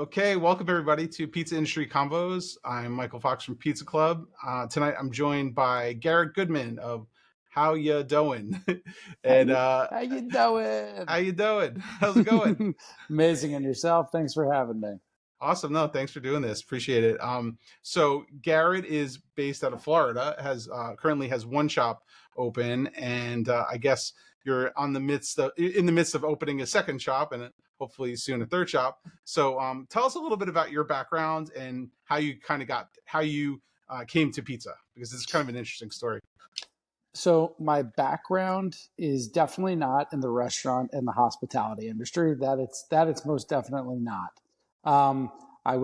Okay, welcome everybody to Pizza Industry Convos. I'm Michael Fox from Pizza Club. Tonight I'm joined by Garrett Goodman of How Ya Doing? How and you how you doing? how you doing? How's it going? Amazing. And yourself? Thanks for having me. Awesome. No, thanks for doing this. Appreciate it. So Garrett is based out of Florida, has currently has one shop open, and I guess you're in the midst of opening a second shop and hopefully soon a third shop. So tell us a little bit about your background and how you came to pizza, because it's kind of an interesting story. So my background is definitely not in the restaurant and the hospitality industry. That it's most definitely not. Um, I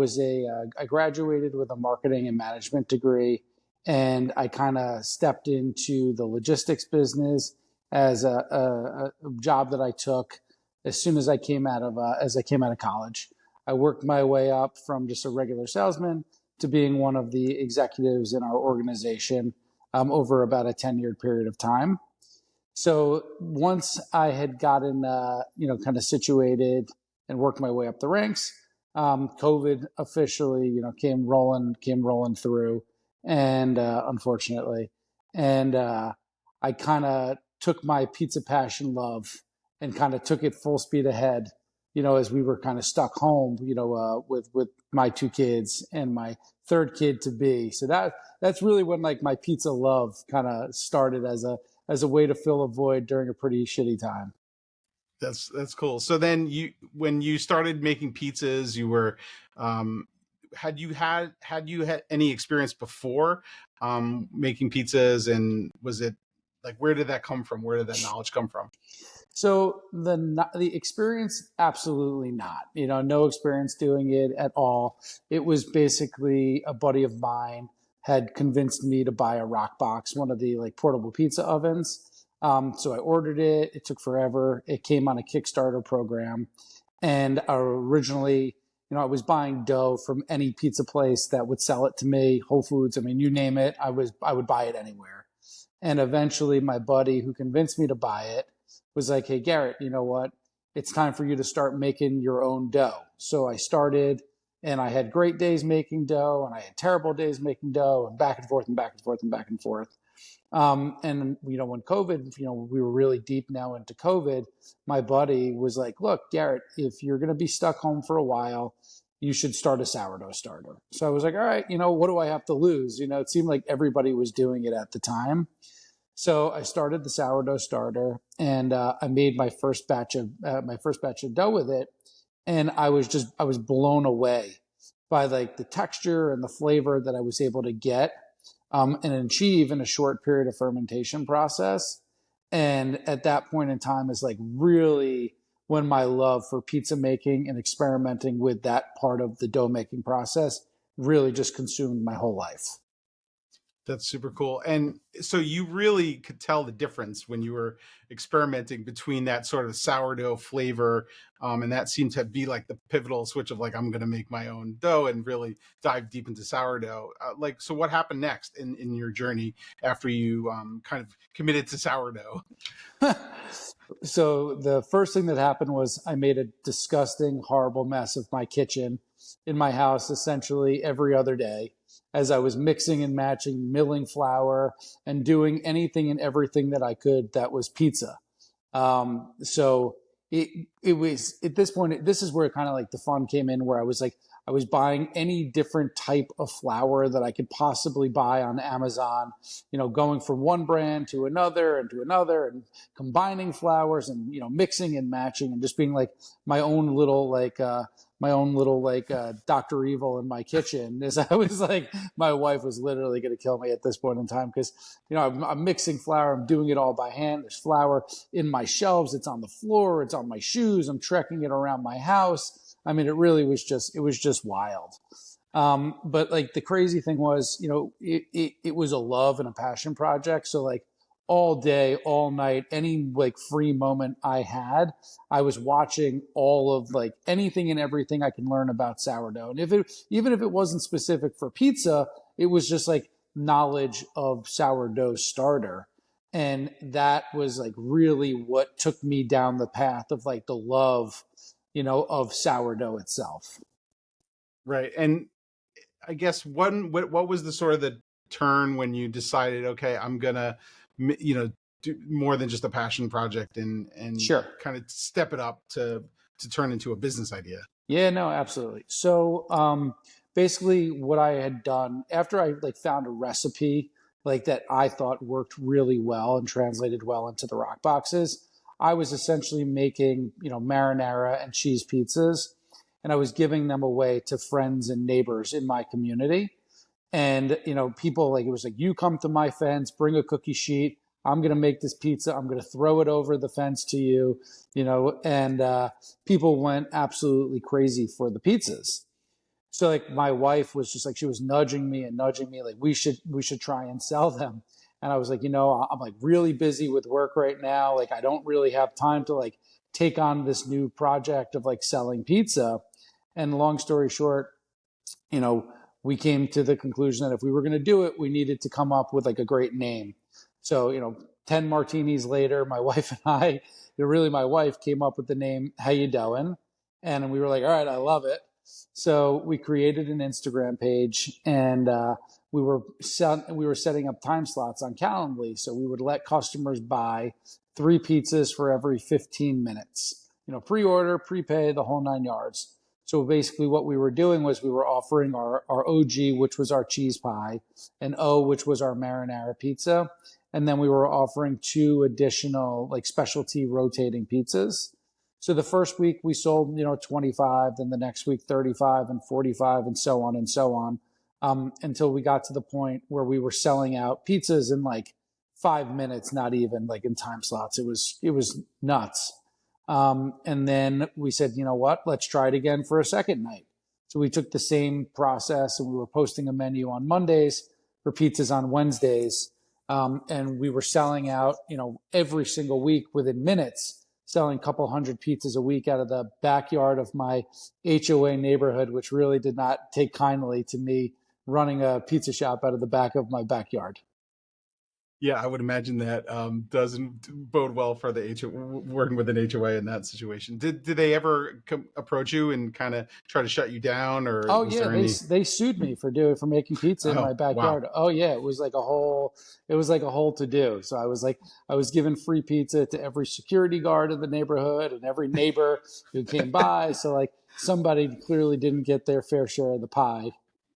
graduated with a marketing and management degree, and I kind of stepped into the logistics business as a job that I took as soon as I came out of college. I worked my way up from just a regular salesman to being one of the executives in our organization over about a 10-year period of time. So once I had gotten, kind of situated and worked my way up the ranks, COVID officially, came rolling through, and unfortunately, and I kind of took my pizza passion love and kind of took it full speed ahead. As we were kind of stuck home, with my two kids and my third kid to be. So that's really when like my pizza love kind of started as a way to fill a void during a pretty shitty time. That's cool. So then when you started making pizzas, you were had you had any experience before making pizzas, and was it like, where did that come from? Where did that knowledge come from? So the experience, absolutely not. No experience doing it at all. It was basically a buddy of mine had convinced me to buy a rock box, one of the like portable pizza ovens. So I ordered it. It took forever. It came on a Kickstarter program, and originally, I was buying dough from any pizza place that would sell it to me. Whole Foods. I mean, you name it. I would buy it anywhere. And eventually, my buddy who convinced me to buy it was like, "Hey, Garrett, you know what? It's time for you to start making your own dough." So I started, and I had great days making dough, and I had terrible days making dough, and back and forth and back and forth and back and forth. And when COVID, we were really deep now into COVID, my buddy was like, "Look, Garrett, if you're going to be stuck home for a while, you should start a sourdough starter." So I was like, "All right, what do I have to lose?" It seemed like everybody was doing it at the time. So I started the sourdough starter, and I made my first batch of dough with it, and I was blown away by like the texture and the flavor that I was able to get and achieve in a short period of fermentation process. And at that point in time is like really when my love for pizza making and experimenting with that part of the dough making process really just consumed my whole life. That's super cool. And so you really could tell the difference when you were experimenting between that sort of sourdough flavor. And that seemed to be like the pivotal switch of like, I'm going to make my own dough and really dive deep into sourdough. So what happened next in your journey after you kind of committed to sourdough? So the first thing that happened was I made a disgusting, horrible mess of my kitchen in my house essentially every other day as I was mixing and matching, milling flour, and doing anything and everything that I could that was pizza. So it was at this point, this is where kind of like the fun came in, where I was like, I was buying any different type of flour that I could possibly buy on Amazon, going from one brand to another and combining flours and, mixing and matching and just being like my own little, Dr. Evil in my kitchen. As I was like, my wife was literally going to kill me at this point in time because, I'm mixing flour. I'm doing it all by hand. There's flour in my shelves. It's on the floor. It's on my shoes. I'm trekking it around my house. I mean, it was just wild. But like the crazy thing was, it was a love and a passion project. So like all day, all night, any like free moment I had, I was watching all of like anything and everything I can learn about sourdough. And even if it wasn't specific for pizza, it was just like knowledge of sourdough starter. And that was like really what took me down the path of like the love, of sourdough itself. Right. And I guess what was the sort of the turn when you decided, okay, I'm gonna, do more than just a passion project and Sure. kind of step it up to turn into a business idea. Yeah, no, absolutely. So, basically what I had done after I like found a recipe like that I thought worked really well and translated well into the rock boxes, I was essentially making, marinara and cheese pizzas, and I was giving them away to friends and neighbors in my community. And people, like, it was like, you come to my fence, bring a cookie sheet, I'm going to make this pizza, I'm going to throw it over the fence to you, and people went absolutely crazy for the pizzas. So like my wife was just like, she was nudging me and nudging me, like, we should try and sell them. And I was like, I'm like really busy with work right now, like I don't really have time to like take on this new project of like selling pizza. And long story short, you know, we came to the conclusion that if we were going to do it, we needed to come up with like a great name. So, 10 martinis later, my wife and I, really my wife came up with the name How You Doing? And we were like, all right, I love it. So we created an Instagram page, and we were setting up time slots on Calendly. So we would let customers buy 3 pizzas for every 15 minutes, pre-order, prepay, the whole 9 yards. So basically what we were doing was we were offering our OG, which was our cheese pie, and O, which was our marinara pizza. And then we were offering 2 additional like specialty rotating pizzas. So the first week we sold, 25, then the next week 35 and 45 and so on, until we got to the point where we were selling out pizzas in like 5 minutes, not even like in time slots. It was nuts. And then we said, you know what, let's try it again for a second night. So we took the same process, and we were posting a menu on Mondays for pizzas on Wednesdays. And we were selling out, every single week within minutes, selling a couple hundred pizzas a week out of the backyard of my HOA neighborhood, which really did not take kindly to me running a pizza shop out of the back of my backyard. Yeah, I would imagine that doesn't bode well for the working with an HOA in that situation. Did they ever approach you and kind of try to shut you down, or Oh was yeah, there they any? they sued me for making pizza in my Oh, wow. backyard. Oh yeah, it was like a whole to do. So I was giving free pizza to every security guard in the neighborhood and every neighbor who came by. So like somebody clearly didn't get their fair share of the pie.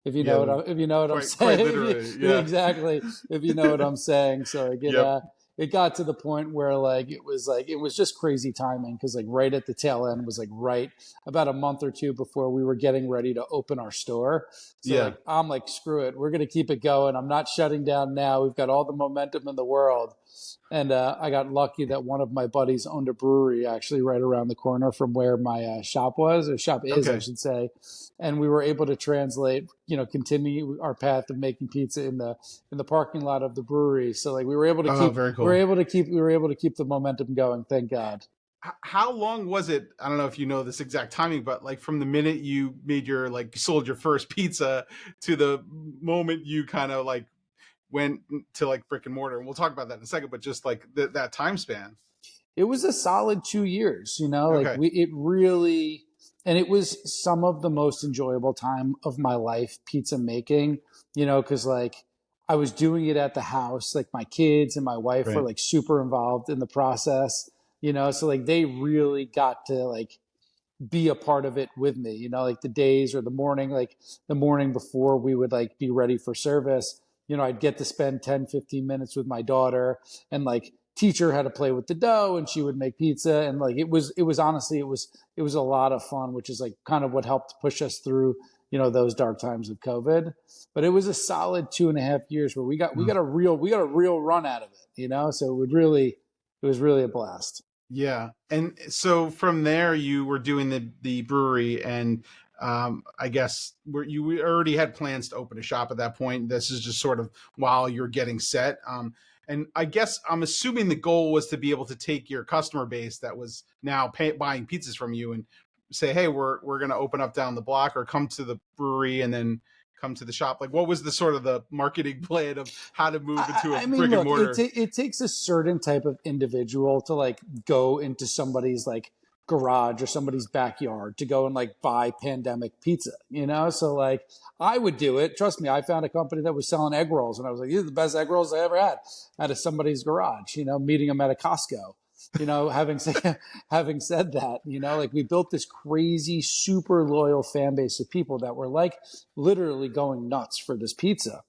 Yeah, If you know what I'm quite saying. literally. Yeah. Exactly. If you know what I'm saying. So like Yep. it got to the point where it was just crazy timing, because like right at the tail end was like right about a month or two before we were getting ready to open our store. So Yeah. like I'm like, screw it, we're gonna keep it going. I'm not shutting down now. We've got all the momentum in the world. And I got lucky that one of my buddies owned a brewery actually right around the corner from where my shop was, or shop is, I Okay. should say. And we were able to translate, continue our path of making pizza in the parking lot of the brewery. So like we were able to Oh, keep very we were cool. able to keep we were able to keep the momentum going. Thank God. How long was it? I don't know if you know this exact timing, but like from the minute you made your like sold your first pizza to the moment you kind of like went to like brick and mortar, and we'll talk about that in a second, but just like that time span. It was a solid 2 years, like Okay. it really, and it was some of the most enjoyable time of my life, pizza making, because like I was doing it at the house, like my kids and my wife were Right. like super involved in the process, so like they really got to like be a part of it with me, like the days or the morning, like the morning before we would like be ready for service, I'd get to spend 10, 15 minutes with my daughter and like teach her how to play with the dough, and she would make pizza. And like it was honestly, it was a lot of fun, which is like kind of what helped push us through, those dark times of COVID. But it was a solid 2.5 years where we got a real run out of it, so it was really a blast. Yeah. And so from there, you were doing the brewery, and I guess you already had plans to open a shop at that point. This is just sort of while you're getting set. And I guess I'm assuming the goal was to be able to take your customer base that was now buying pizzas from you and say, hey, we're going to open up down the block, or come to the brewery and then come to the shop. Like, what was the sort of the marketing plan of how to move into a I mean, brick and look, mortar? it takes a certain type of individual to like go into somebody's like garage or somebody's backyard to go and like buy pandemic pizza, you know? So like I would do it. Trust me, I found a company that was selling egg rolls and I was like, these are the best egg rolls I ever had out of somebody's garage, you know, meeting them at a Costco. You know, having said, having said that, you know, like we built this crazy, super loyal fan base of people that were like literally going nuts for this pizza.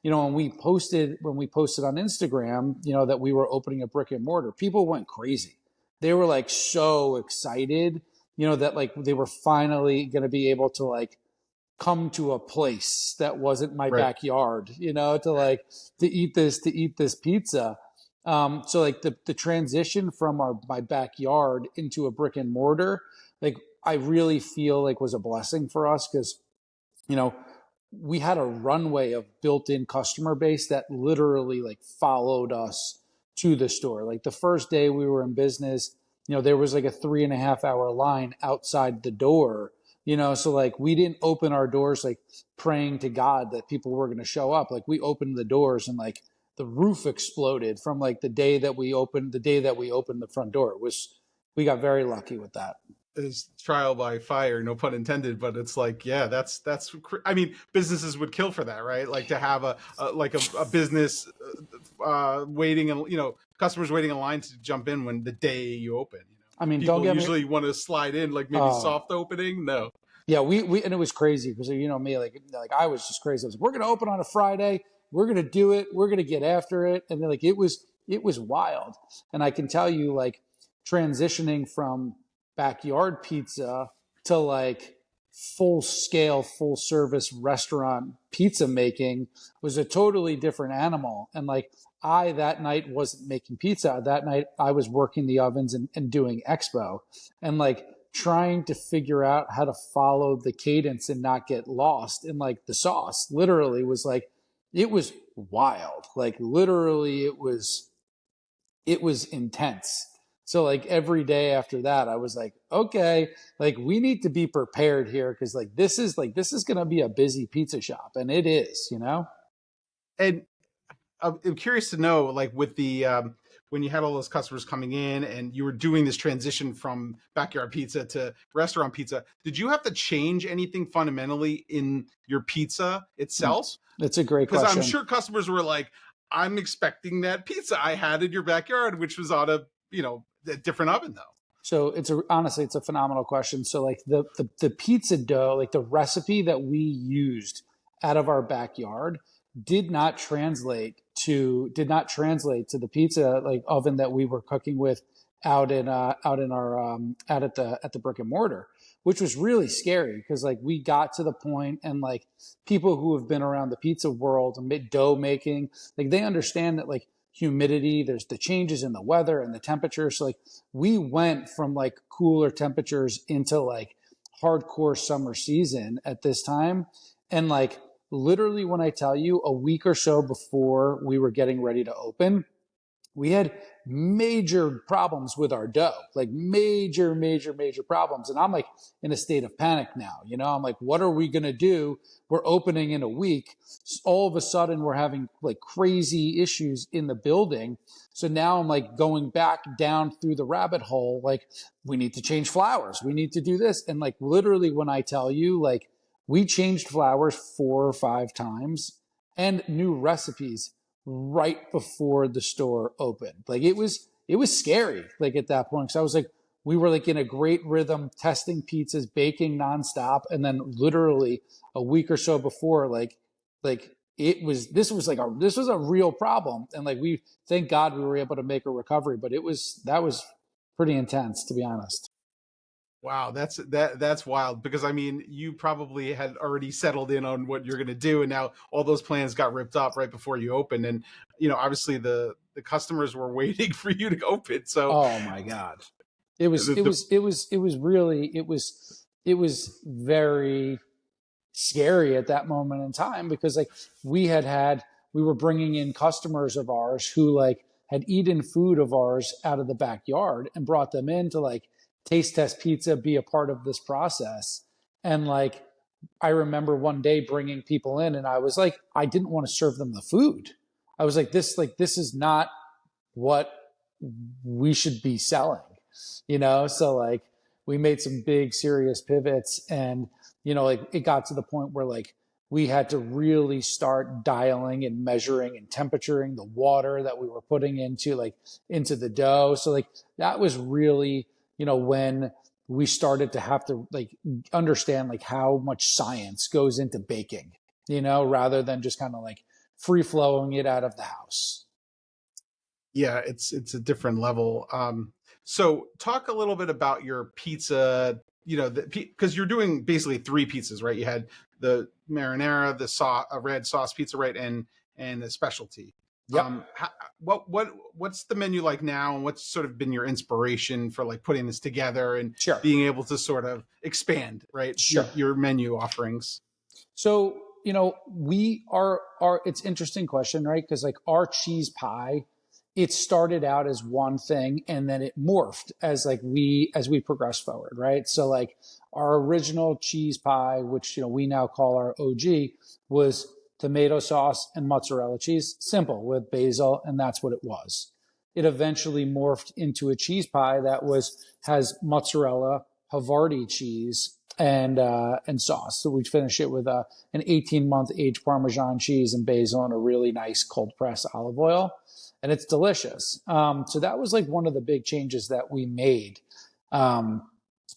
You know, when we posted on Instagram, you know, that we were opening a brick and mortar, people went crazy. They were like so excited, you know, that like they were finally going to be able to like come to a place that wasn't my Right. backyard, you know, to eat this pizza. So like the transition from my backyard into a brick and mortar, like I really feel like was a blessing for us because, you know, we had a runway of built-in customer base that literally like followed us to the store. Like the first day we were in business, you know, there was like a 3.5 hour line outside the door, you know, so like we didn't open our doors like praying to God that people were going to show up. Like we opened the doors and like the roof exploded from like the day that we opened the front door. It was, we got very lucky with that. Is trial by fire, no pun intended, but it's like, yeah, that's I mean, businesses would kill for that, right? Like to have a business waiting, and you know, customers waiting in line to jump in when the day you open, you know, I mean, don't people get me, usually want to slide in like maybe soft opening. No. yeah, we and it was crazy because you know me, like I was just crazy. I was like, we're gonna open on a Friday, we're gonna do it, we're gonna get after it, and then like it was wild. And I can tell you, like transitioning from backyard pizza to like full scale, full service restaurant pizza making was a totally different animal. And like I that night wasn't making pizza. That night I was working the ovens and doing expo, and like trying to figure out how to follow the cadence and not get lost in like the sauce literally was like it was wild. Like literally it was intense. So like every day after that I was like, okay, like we need to be prepared here because like this is going to be a busy pizza shop, and it is, you know. And I'm curious to know, like with the when you had all those customers coming in and you were doing this transition from backyard pizza to restaurant pizza, did you have to change anything fundamentally in your pizza itself? It's a great Because I'm question. sure customers were like, "I'm expecting that pizza I had in your backyard, which was on a a different oven, though." So honestly, it's a phenomenal question. So like the pizza dough, like the recipe that we used out of our backyard did not translate to the pizza like oven that we were cooking with out in our out at the brick and mortar, which was really scary because like we got to the point and like people who have been around the pizza world and dough making, like they understand that like humidity, there's the changes in the weather and the temperature. So like we went from like cooler temperatures into like hardcore summer season at this time. And like literally when I tell you a week or so before we were getting ready to open, we had major problems with our dough, like major problems. And I'm like in a state of panic now. You know, I'm like, what are we going to do? We're opening in a week. All of a sudden, we're having like crazy issues in the building. So now I'm like going back down through the rabbit hole. Like, we need to change flours. We need to do this. And like, literally, when I tell you, like, we changed flours 4 or 5 times and new recipes right before the store opened. Like it was scary. Like at that point, because I was like, we were like in a great rhythm, testing pizzas, baking nonstop, and then literally a week or so before, like this was a real problem, and like we thank God we were able to make a recovery, but that was pretty intense, to be honest. Wow, that's wild because I mean, you probably had already settled in on what you're going to do, and now all those plans got ripped up right before you opened, and you know, obviously the customers were waiting for you to open. So Oh my God. the, the It was very scary at that moment in time because like we were bringing in customers of ours who like had eaten food of ours out of the backyard and brought them in to like taste test pizza, be a part of this process. And like I remember one day bringing people in and I was like, I didn't want to serve them the food. I was like this is not what we should be selling, you know? So like we made some big serious pivots, and like it got to the point where like we had to really start dialing and measuring and temperaturing the water that we were putting into the dough. So like that was really, when we started to have to like understand like how much science goes into baking, rather than just kind of like free flowing it out of the house. Yeah, it's a different level. So talk a little bit about your pizza. Because you're doing basically three pizzas, right? You had the marinara, the red sauce pizza, right, and the specialty. Yep. How, what's the menu like now, and what's sort of been your inspiration for like putting this together and Sure. being able to sort of expand, right, Sure. your menu offerings? So, we are, it's interesting question, right? Because like our cheese pie, it started out as one thing and then it morphed as we progressed forward, right? So like our original cheese pie, which, we now call our OG, was tomato sauce and mozzarella cheese, simple with basil, and that's what it was. It eventually morphed into a cheese pie that has mozzarella, Havarti cheese, and sauce. So we'd finish it with an 18-month aged Parmesan cheese and basil and a really nice cold press olive oil, and it's delicious. So that was like one of the big changes that we made, and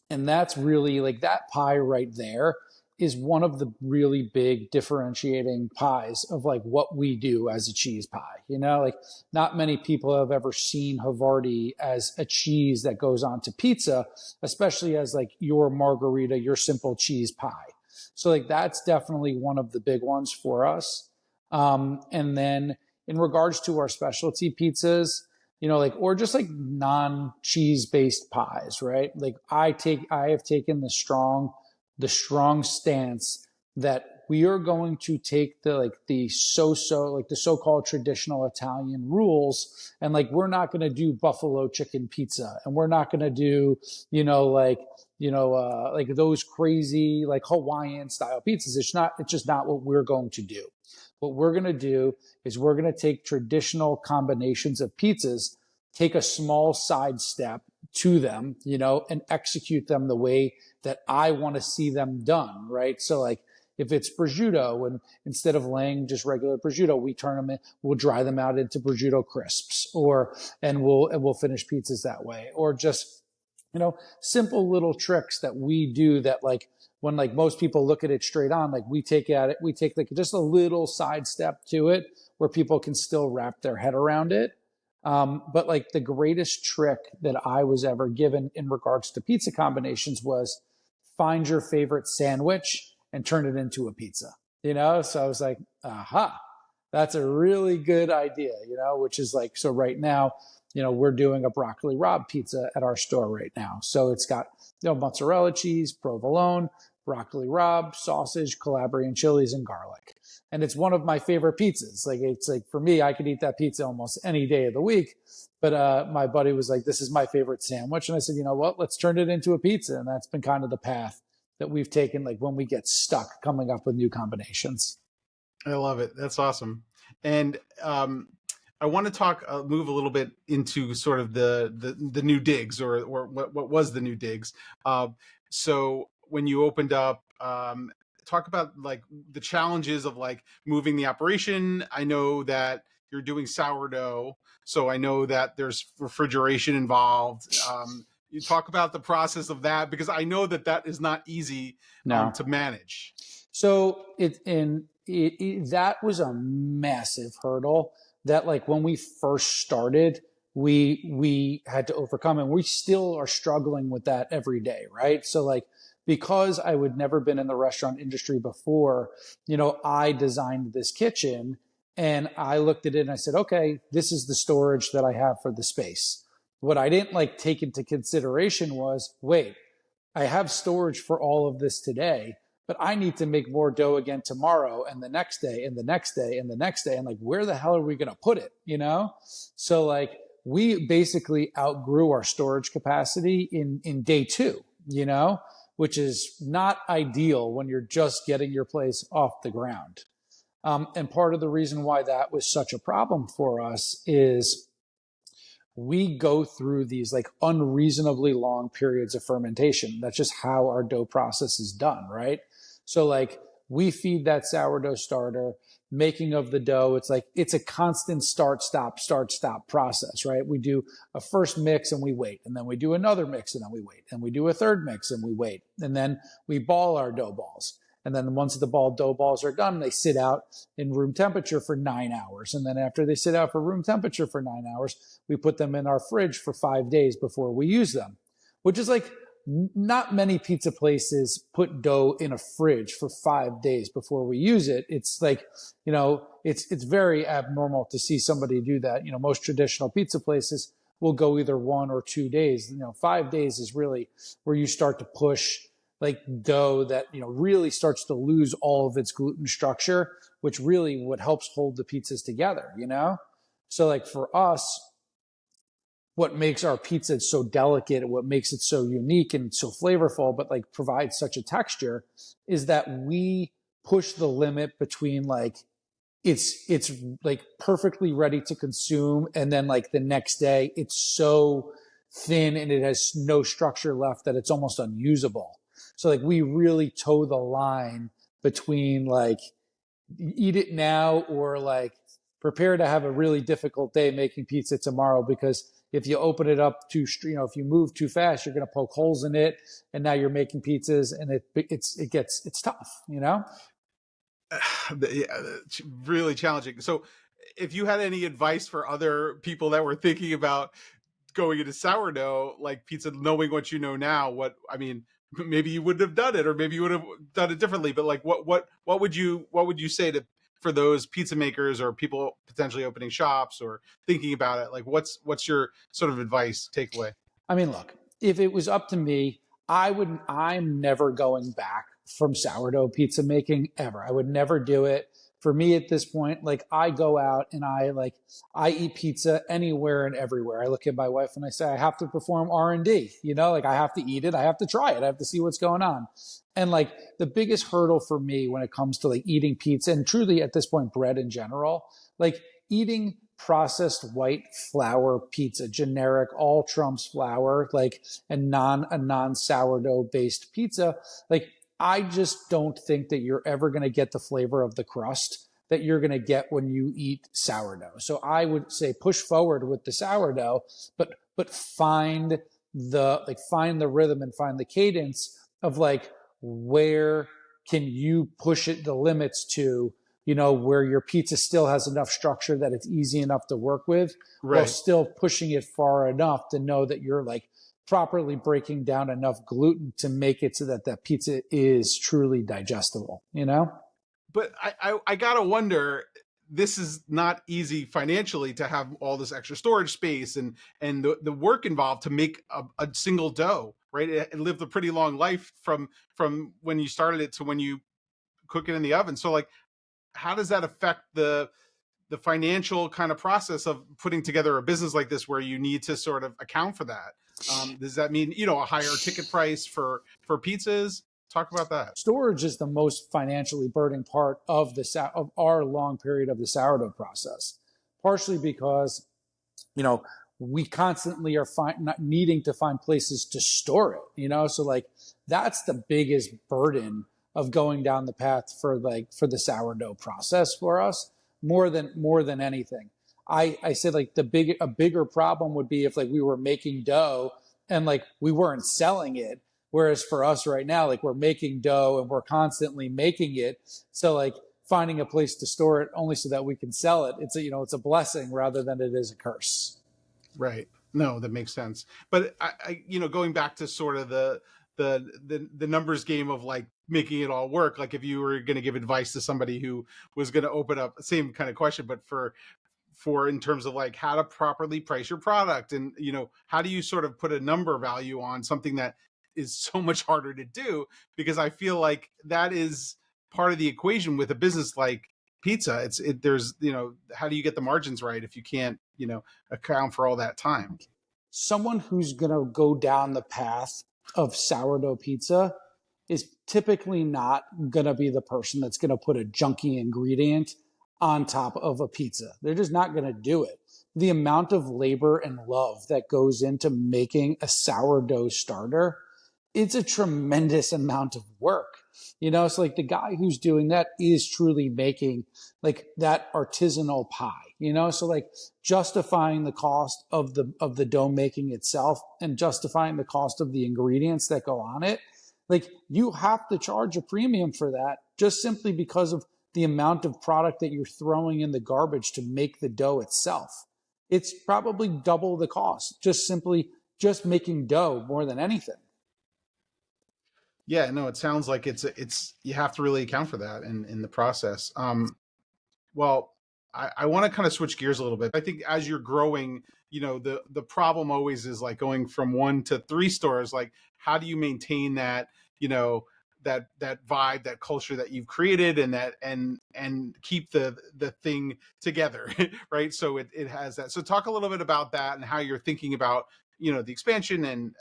that's really like that pie right there is one of the really big differentiating pies of like what we do as a cheese pie. Like not many people have ever seen Havarti as a cheese that goes onto pizza, especially as like your margarita, your simple cheese pie. So like that's definitely one of the big ones for us. And then in regards to our specialty pizzas, like, or just like non-cheese based pies, right? Like I have taken the strong stance that we are going to take the so-called traditional Italian rules, and like we're not going to do buffalo chicken pizza, and we're not going to do like those crazy like Hawaiian style pizzas. It's just not what we're going to do. What we're going to do is we're going to take traditional combinations of pizzas, take a small sidestep to them, and execute them the way that I want to see them done, right? So like if it's prosciutto, and instead of laying just regular prosciutto, we turn them in, we'll dry them out into prosciutto crisps, and we'll finish pizzas that way, or just simple little tricks that we do that like when like most people look at it straight on, like we take like just a little sidestep to it where people can still wrap their head around it. But like the greatest trick that I was ever given in regards to pizza combinations was find your favorite sandwich and turn it into a pizza, So I was like, aha, that's a really good idea, which is like, so right now, we're doing a broccoli rabe pizza at our store right now. So it's got, mozzarella cheese, provolone, broccoli rabe, sausage, Calabrian chilies, and garlic. And it's one of my favorite pizzas. Like, it's like, for me, I could eat that pizza almost any day of the week. But my buddy was like, this is my favorite sandwich. And I said, you know what, let's turn it into a pizza. And that's been kind of the path that we've taken, like when we get stuck coming up with new combinations. I love it. That's awesome. And I want to move a little bit into sort of the new digs, or what was the new digs. So when you opened up, talk about like the challenges of like moving the operation. I know that you're doing sourdough, so I know that there's refrigeration involved. You talk about the process of that, because I know that is not easy to manage. So that was a massive hurdle that like when we first started, we had to overcome, and we still are struggling with that every day, right? So like because I would never been in the restaurant industry before, I designed this kitchen and I looked at it and I said, okay, this is the storage that I have for the space. What I didn't like take into consideration was, wait, I have storage for all of this today, but I need to make more dough again tomorrow and the next day and the next day and the next day. And like, where the hell are we going to put it? So like we basically outgrew our storage capacity in day two, which is not ideal when you're just getting your place off the ground. And part of the reason why that was such a problem for us is we go through these like unreasonably long periods of fermentation. That's just how our dough process is done, right? So like we feed that sourdough starter, making of the dough. It's like it's a constant start stop process, right? We do a first mix and we wait, and then we do another mix and then we wait, and we do a third mix and we wait, and then we ball our dough balls. And then once the dough balls are done, they sit out in room temperature for 9 hours. And then after they sit out for room temperature for 9 hours, we put them in our fridge for 5 days before we use them, which is like not many pizza places put dough in a fridge for 5 days before we use it. It's like, it's very abnormal to see somebody do that. Most traditional pizza places will go either 1 or 2 days. 5 days is really where you start to push like dough that really starts to lose all of its gluten structure, which really what helps hold the pizzas together. So like for us, what makes our pizza so delicate and what makes it so unique and so flavorful, but like provides such a texture, is that we push the limit between like it's like perfectly ready to consume, and then like the next day it's so thin and it has no structure left that it's almost unusable. So like we really toe the line between like eat it now or like prepare to have a really difficult day making pizza tomorrow, because if you open it up if you move too fast, you're going to poke holes in it, and now you're making pizzas and it's tough. It's really challenging. So if you had any advice for other people that were thinking about going into sourdough like pizza, knowing what you know now, maybe you wouldn't have done it, or maybe you would have done it differently, but like what would you say to for those pizza makers or people potentially opening shops or thinking about it? Like what's your sort of advice takeaway? I mean, look, if it was up to me, I'm never going back from sourdough pizza making ever. I would never do it. For me at this point, like I go out and I eat pizza anywhere and everywhere. I look at my wife and I say, I have to perform R&D, like I have to eat it. I have to try it. I have to see what's going on. And like the biggest hurdle for me when it comes to like eating pizza, and truly at this point, bread in general, like eating processed white flour pizza, generic all trumps flour, like a non sourdough based pizza, like I just don't think that you're ever going to get the flavor of the crust that you're going to get when you eat sourdough. So I would say push forward with the sourdough, but find the rhythm and find the cadence of like where can you push it the limits to, where your pizza still has enough structure that it's easy enough to work with, while Right. still pushing it far enough to know that you're like properly breaking down enough gluten to make it so that that pizza is truly digestible, But I gotta wonder, this is not easy financially to have all this extra storage space and the work involved to make a single dough, right? It lived a pretty long life from when you started it to when you cook it in the oven. So like, how does that affect the financial kind of process of putting together a business like this, where you need to sort of account for that? Does that mean a higher ticket price for pizzas? Talk about that. Storage is the most financially burdening part of of our long period of the sourdough process, partially because we constantly are not needing to find places to store it. So like that's the biggest burden of going down the path for the sourdough process for us, more than anything. I said like a bigger problem would be if like we were making dough and like we weren't selling it. Whereas for us right now, like we're making dough and we're constantly making it. So like finding a place to store it only so that we can sell it, it's a blessing rather than it is a curse. Right. No, that makes sense. But going back to sort of the numbers game of like making it all work. Like if you were going to give advice to somebody who was going to open up, same kind of question, but for in terms of like how to properly price your product, and how do you sort of put a number value on something that is so much harder to do, because I feel like that is part of the equation with a business like pizza. There's how do you get the margins right if you can't account for all that time? Someone who's going to go down the path of sourdough pizza is typically not going to be the person that's going to put a junky ingredient on top of a pizza. They're just not going to do it, the amount of labor and love that goes into making a sourdough starter, it's a tremendous amount of work. It's like the guy who's doing that is truly making like that artisanal pie. So like justifying the cost of the dough making itself and justifying the cost of the ingredients that go on it, like you have to charge a premium for that just simply because of the amount of product that you're throwing in the garbage to make the dough itself. It's probably double the cost, just making dough more than anything. Yeah, no, it sounds like it's you have to really account for that in the process. Well, I want to kind of switch gears a little bit. I think as you're growing, the problem always is like going from 1 to 3 stores. Like, how do you maintain that, that vibe, that culture that you've created, and that and keep the thing together, right? So it has that. So talk a little bit about that and how you're thinking about, the expansion and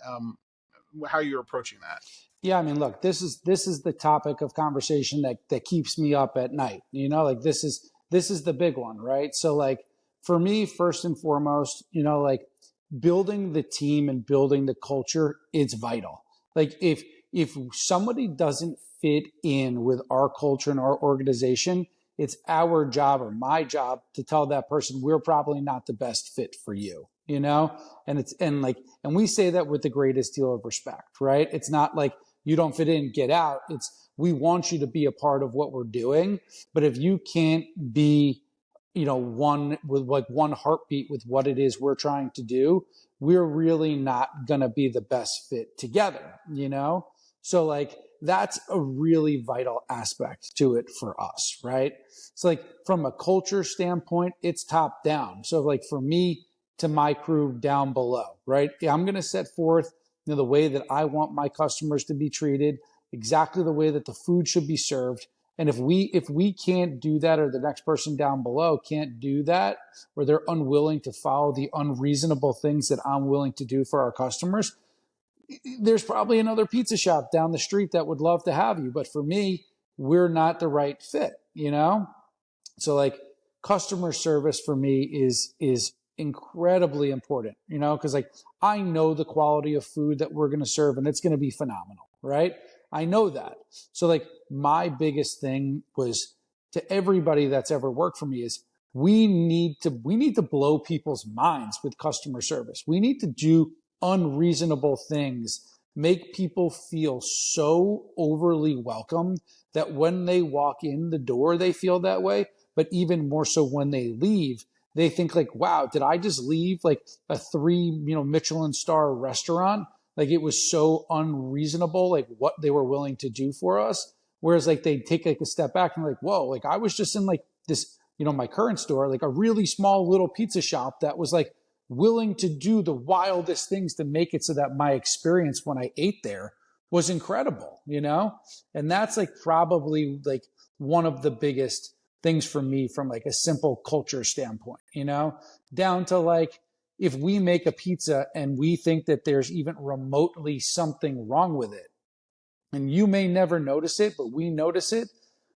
how you're approaching that. Yeah, I mean, look, this is the topic of conversation that keeps me up at night. Like this is the big one, right? So like for me, first and foremost, like building the team and building the culture, it's vital. Like if somebody doesn't fit in with our culture and our organization, it's our job or my job to tell that person we're probably not the best fit for you. And we say that with the greatest deal of respect, right? It's not like you don't fit in, get out. It's we want you to be a part of what we're doing. But if you can't be, one with like one heartbeat with what it is we're trying to do, we're really not going to be the best fit together. So like that's a really vital aspect to it for us, right? So like from a culture standpoint, it's top down. So like for me to my crew down below, right? I'm going to set forth the way that I want my customers to be treated, exactly the way that the food should be served. And if we can't do that, or the next person down below can't do that, or they're unwilling to follow the unreasonable things that I'm willing to do for our customers, there's probably another pizza shop down the street that would love to have you. But for me, we're not the right fit. So like customer service for me is incredibly important, because like I know the quality of food that we're going to serve and it's going to be phenomenal, right? I know that. So like my biggest thing was to everybody that's ever worked for me is we need to blow people's minds with customer service. We need to do unreasonable things, make people feel so overly welcome that when they walk in the door, they feel that way. But even more so when they leave, they think like, wow, did I just leave like a 3, Michelin star restaurant? Like it was so unreasonable, like what they were willing to do for us. Whereas like they take like a step back and like, whoa, like I was just in like this, my current store, like a really small little pizza shop that was like willing to do the wildest things to make it so that my experience when I ate there was incredible. And that's like probably like one of the biggest things for me from like a simple culture standpoint, down to like, if we make a pizza and we think that there's even remotely something wrong with it, and you may never notice it, but we notice it,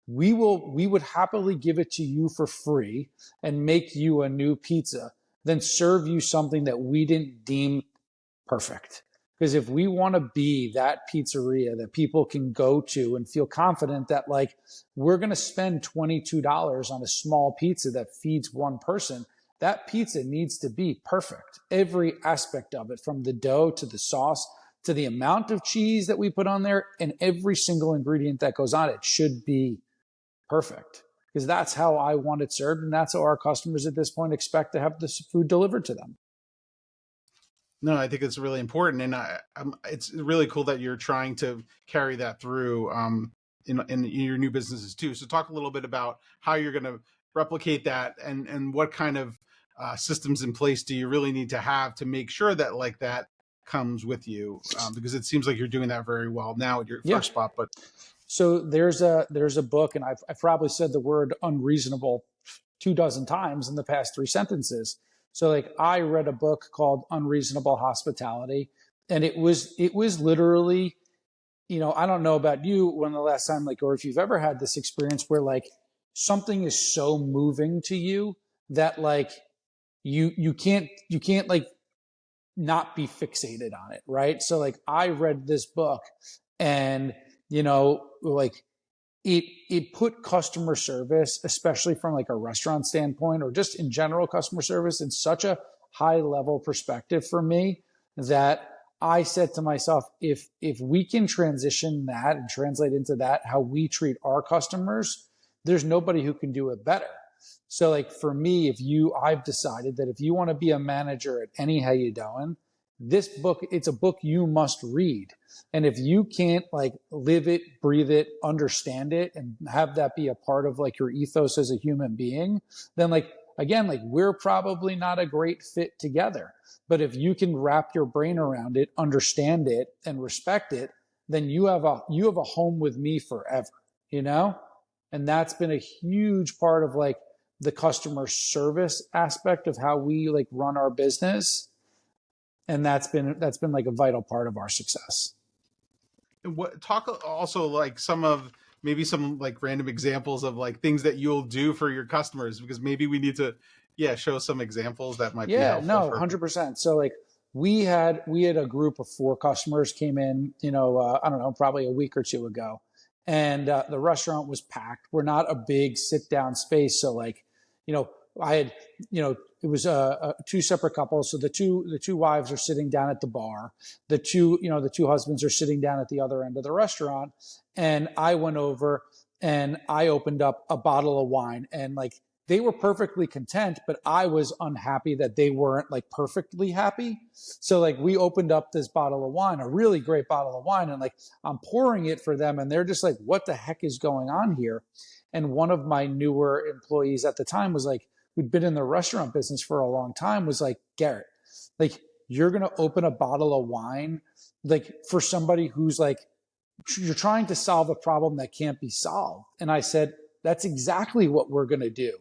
we would happily give it to you for free and make you a new pizza, then serve you something that we didn't deem perfect. Because if we want to be that pizzeria that people can go to and feel confident that like we're going to spend $22 on a small pizza that feeds one person, that pizza needs to be perfect. Every aspect of it, from the dough to the sauce to the amount of cheese that we put on there, and every single ingredient that goes on it should be perfect. Because that's how I want it served, and that's how our customers at this point expect to have this food delivered to them. No, I think it's really important, and it's really cool that you're trying to carry that through in your new businesses too. So, talk a little bit about how you're going to replicate that, and what kind of systems in place do you really need to have to make sure that like that comes with you, because it seems like you're doing that very well now at your Yeah. first spot. But So there's a book, and I've probably said the word unreasonable 24 times in the past 3 sentences. So like I read a book called Unreasonable Hospitality, and it was literally, I don't know about you when the last time, like, or if you've ever had this experience where like something is so moving to you that like you can't like not be fixated on it, right? So like I read this book, and like it put customer service, especially from like a restaurant standpoint or just in general customer service, in such a high level perspective for me that I said to myself, if we can transition that and translate into that how we treat our customers, there's nobody who can do it better. So like for me, I've decided that if you want to be a manager at any How You Doing, this book, it's a book you must read. And if you can't like live it, breathe it, understand it, and have that be a part of like your ethos as a human being, then like, again, like we're probably not a great fit together. But if you can wrap your brain around it, understand it, and respect it, then you have a home with me forever, you know? And that's been a huge part of like the customer service aspect of how we like run our business. And that's been like a vital part of our success. What talk also like some of maybe some like random examples of like things that you'll do for your customers, because maybe we need to show some examples that might be Yeah, helpful no, for. 100%. So like we had a group of four customers came in, I don't know, probably a week or two ago, and the restaurant was packed. We're not a big sit down space, so like, you know, I had, it was two separate couples. So the two wives are sitting down at the bar. The two husbands are sitting down at the other end of the restaurant, and I went over and I opened up a bottle of wine, and like they were perfectly content, but I was unhappy that they weren't like perfectly happy. So like we opened up this bottle of wine, a really great bottle of wine, and like I'm pouring it for them, and they're just like, what the heck is going on here? And one of my newer employees at the time was like, who'd been in the restaurant business for a long time, was like, Garrett, like you're going to open a bottle of wine like for somebody who's like, you're trying to solve a problem that can't be solved. And I said, that's exactly what we're going to do.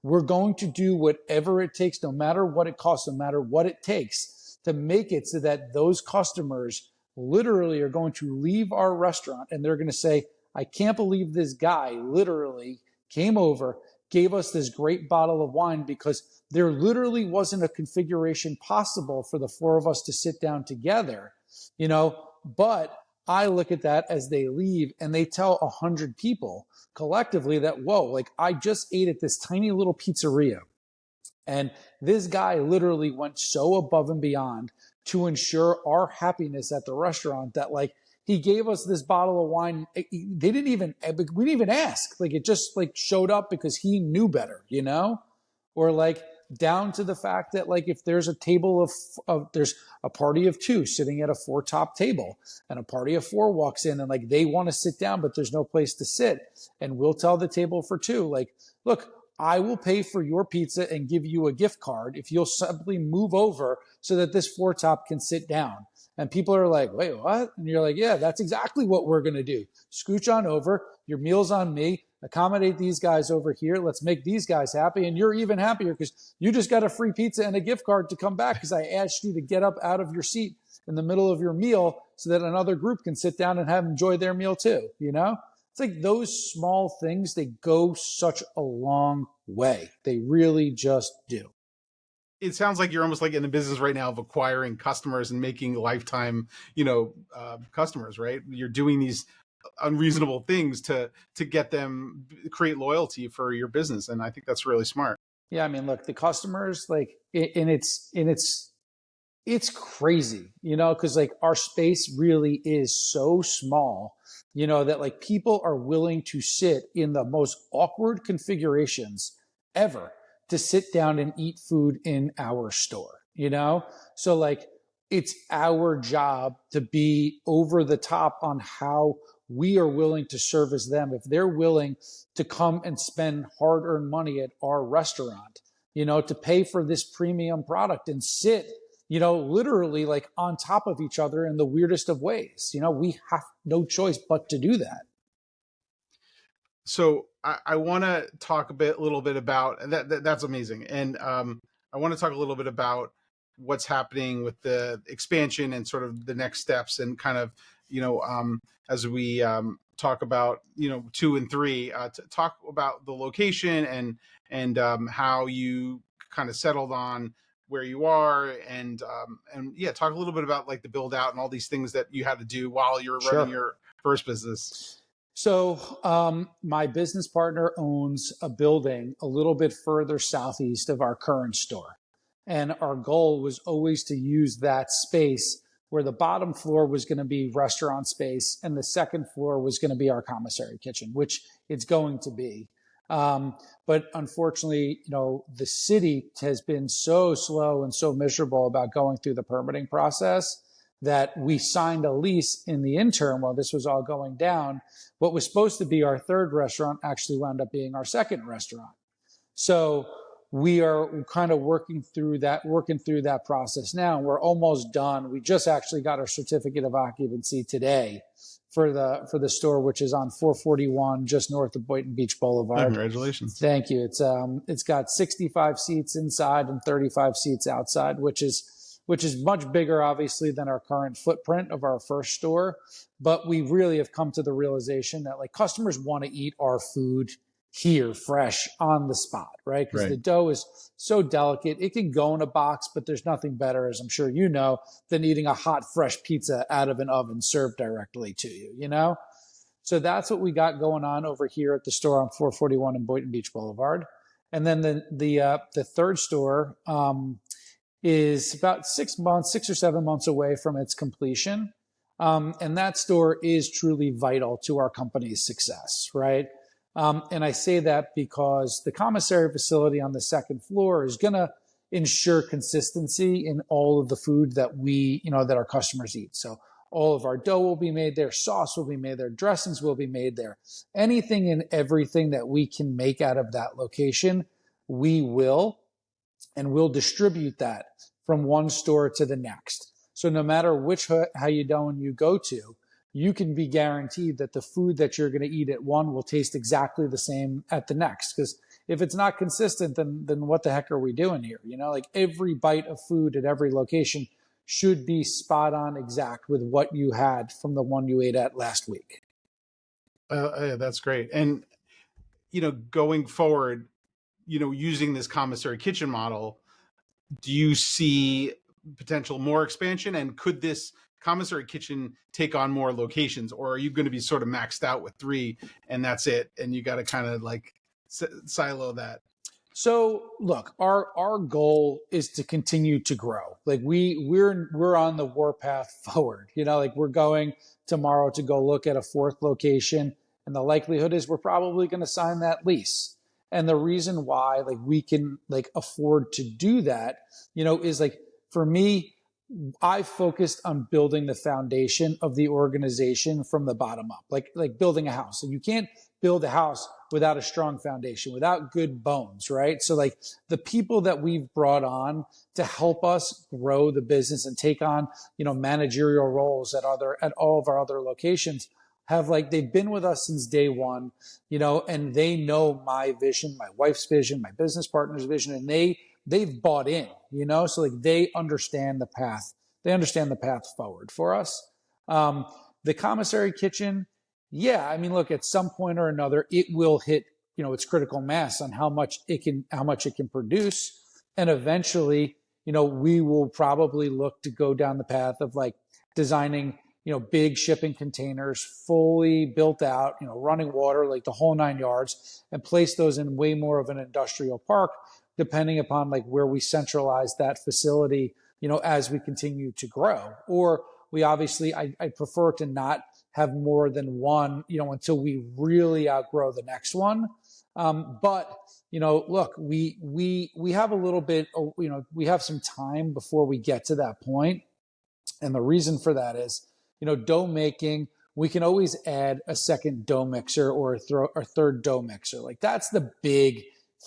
We're going to do whatever it takes, no matter what it costs, no matter what it takes, to make it so that those customers literally are going to leave our restaurant and they're going to say, I can't believe this guy literally came over, gave us this great bottle of wine, because there literally wasn't a configuration possible for the four of us to sit down together, but I look at that as they leave and they tell 100 people collectively that, whoa, like I just ate at this tiny little pizzeria. And this guy literally went so above and beyond to ensure our happiness at the restaurant that like he gave us this bottle of wine. We didn't even ask. Like it just like showed up because he knew better, or like down to the fact that like if there's a table of there's a party of two sitting at a four top table, and a party of four walks in and like they want to sit down but there's no place to sit, and we'll tell the table for two, like, look, I will pay for your pizza and give you a gift card if you'll simply move over so that this four top can sit down. And people are like, wait, what? And you're like, yeah, that's exactly what we're going to do. Scooch on over. Your meal's on me. Accommodate these guys over here. Let's make these guys happy. And you're even happier because you just got a free pizza and a gift card to come back because I asked you to get up out of your seat in the middle of your meal so that another group can sit down and have enjoy their meal too, It's like those small things, they go such a long way. They really just do. It sounds like you're almost like in the business right now of acquiring customers and making lifetime, customers, right? You're doing these unreasonable things to get them create loyalty for your business, and I think that's really smart. Yeah, I mean, look, the customers like, and it's crazy, because like our space really is so small, that like people are willing to sit in the most awkward configurations ever to sit down and eat food in our store. So like it's our job to be over the top on how we are willing to service them. If they're willing to come and spend hard earned money at our restaurant, to pay for this premium product and sit literally like on top of each other in the weirdest of ways. We have no choice but to do that. So I want to talk little bit about that. That's amazing, and I want to talk a little bit about what's happening with the expansion and sort of the next steps, and kind of as we talk about 2 and 3, to talk about the location and how you kind of settled on where you are, and yeah, talk a little bit about like the build out and all these things that you had to do while you were running Sure. your first business. So, my business partner owns a building a little bit further southeast of our current store. And our goal was always to use that space where the bottom floor was going to be restaurant space and the second floor was going to be our commissary kitchen, which it's going to be. But unfortunately, the city has been so slow and so miserable about going through the permitting process that we signed a lease in the interim while this was all going down. What was supposed to be our third restaurant actually wound up being our second restaurant. So we are kind of working through that process now. We're almost done. We just actually got our certificate of occupancy today for the store, which is on 441 just north of Boynton Beach Boulevard. Congratulations. Thank you. It's got 65 seats inside and 35 seats outside, which is much bigger, obviously, than our current footprint of our first store. But we really have come to the realization that like customers want to eat our food here, fresh, on the spot, right? Because the dough is so delicate. It can go in a box, but there's nothing better, as I'm sure you know, than eating a hot, fresh pizza out of an oven served directly to you, So that's what we got going on over here at the store on 441 in Boynton Beach Boulevard. And then the third store, is about 6 or 7 months away from its completion. And that store is truly vital to our company's success, right? And I say that because the commissary facility on the second floor is going to ensure consistency in all of the food that that our customers eat. So all of our dough will be made there, sauce will be made there, dressings will be made there. Anything and everything that we can make out of that location, we will, and we'll distribute that from one store to the next. So no matter which How You Doing you go to, you can be guaranteed that the food that you're going to eat at one will taste exactly the same at the next. Because if it's not consistent, then what the heck are we doing here? Like every bite of food at every location should be spot on exact with what you had from the one you ate at last week. Yeah, that's great. And, going forward, using this commissary kitchen model, do you see potential more expansion? And could this commissary kitchen take on more locations, or are you going to be sort of maxed out with 3 and that's it? And you got to kind of like silo that. So look, our goal is to continue to grow. Like we're on the warpath forward. Like we're going tomorrow to go look at a 4th location, and the likelihood is we're probably going to sign that lease. And the reason why like we can like afford to do that, is like for me, I focused on building the foundation of the organization from the bottom up, like building a house. And you can't build a house without a strong foundation, without good bones, right? So like the people that we've brought on to help us grow the business and take on, managerial roles at all of our other locations they've been with us since day one, and they know my vision, my wife's vision, my business partner's vision, and they've bought in, so like they understand the path. They understand the path forward for us. The commissary kitchen, yeah, I mean, look, at some point or another, it will hit, its critical mass on how much it can produce. And eventually, we will probably look to go down the path of like designing, big shipping containers, fully built out, running water, like the whole 9 yards, and place those in way more of an industrial park, depending upon like where we centralize that facility, as we continue to grow. Or we obviously, I prefer to not have more than one, until we really outgrow the next one. But, look, we have a little bit, we have some time before we get to that point. And the reason for that is, dough making, we can always add a second dough mixer or a third dough mixer. Like that's the big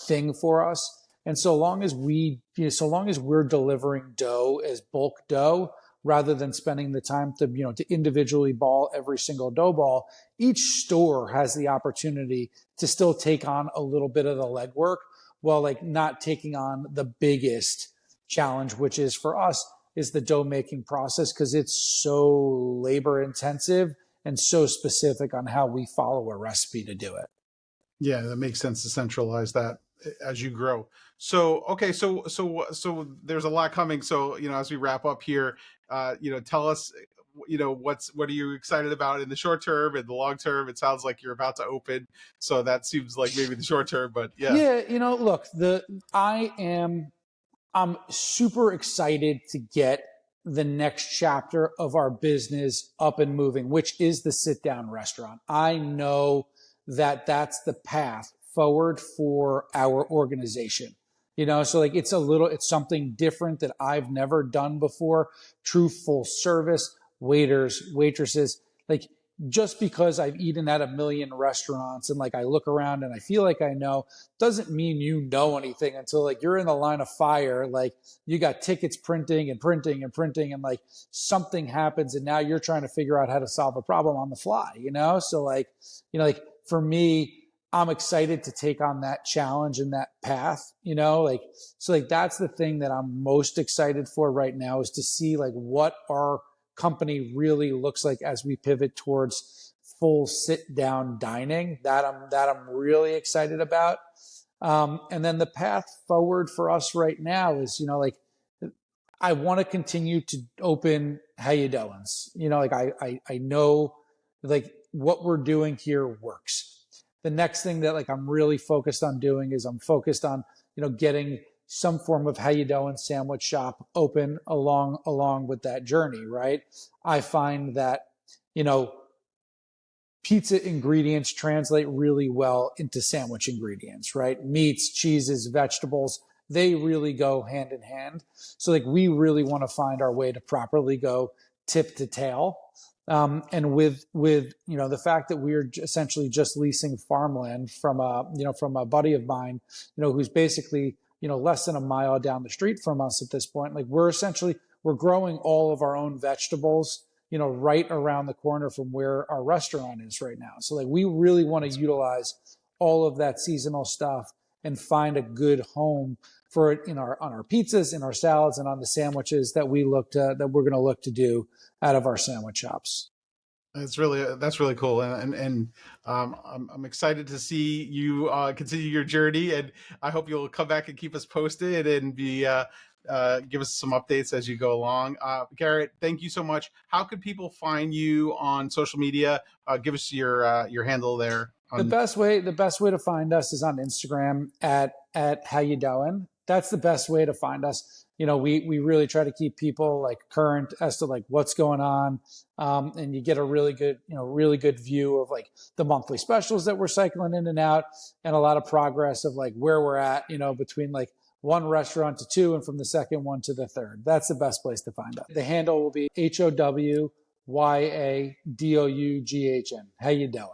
thing for us. And so long as we're delivering dough as bulk dough, rather than spending the time to individually ball every single dough ball, each store has the opportunity to still take on a little bit of the legwork while like not taking on the biggest challenge, which is for us is the dough making process, because it's so labor intensive and so specific on how we follow a recipe to do it. Yeah, that makes sense to centralize that. as you grow. So okay, so there's a lot coming. So as we wrap up here, tell us, what are you excited about in the short term and the long term? It sounds like you're about to open, so that seems like maybe the short term, but yeah. Yeah, look, I am I'm super excited to get the next chapter of our business up and moving, which is the sit down restaurant. I know that that's the path forward for our organization. So like it's something different that I've never done before. True full service, waiters, waitresses, like just because I've eaten at a million restaurants and like I look around and I feel like I know doesn't mean you know anything until like you're in the line of fire. Like you got tickets printing and printing and printing and like something happens and now you're trying to figure out how to solve a problem on the fly, So like, like for me, I'm excited to take on that challenge and that path, so like that's the thing that I'm most excited for right now is to see like what our company really looks like as we pivot towards full sit down dining. That I'm really excited about. And then the path forward for us right now is, like I want to continue to open how you doings. Like I know like what we're doing here works. The next thing that like I'm really focused on doing is I'm focused on, getting some form of how you doing sandwich shop open along with that journey, right? I find that, pizza ingredients translate really well into sandwich ingredients, right? Meats, cheeses, vegetables, they really go hand in hand. So like we really want to find our way to properly go tip to tail. And with the fact that we're essentially just leasing farmland from a buddy of mine, who's basically less than a mile down the street from us at this point, like we're growing all of our own vegetables right around the corner from where our restaurant is right now. So like we really want to utilize all of that seasonal stuff and find a good home for it on our pizzas, in our salads, and on the sandwiches that we're going to look to do out of our sandwich shops. That's really cool, and I'm excited to see you continue your journey, and I hope you'll come back and keep us posted and give us some updates as you go along. Garrett, thank you so much. How could people find you on social media? Give us your handle there. The best way to find us is on Instagram at how you doing. That's the best way to find us. We really try to keep people like current as to like what's going on. And you get a really good view of like the monthly specials that we're cycling in and out, and a lot of progress of like where we're at, between like one restaurant to two and from the second one to the third. That's the best place to find us. The handle will be HOWYADOUGHN. How you doing?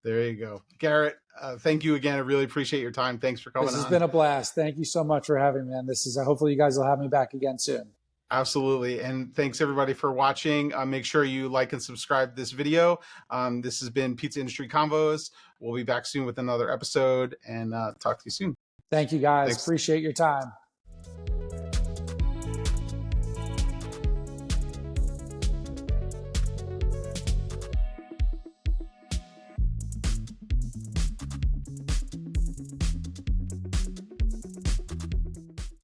There you go. Garrett, thank you again. I really appreciate your time. Thanks for coming on. This has been a blast. Thank you so much for having me, man. Hopefully you guys will have me back again soon. Absolutely. And thanks everybody for watching. Make sure you like and subscribe this video. This has been Pizza Industry Convos. We'll be back soon with another episode, and talk to you soon. Thank you guys. Thanks. Appreciate your time.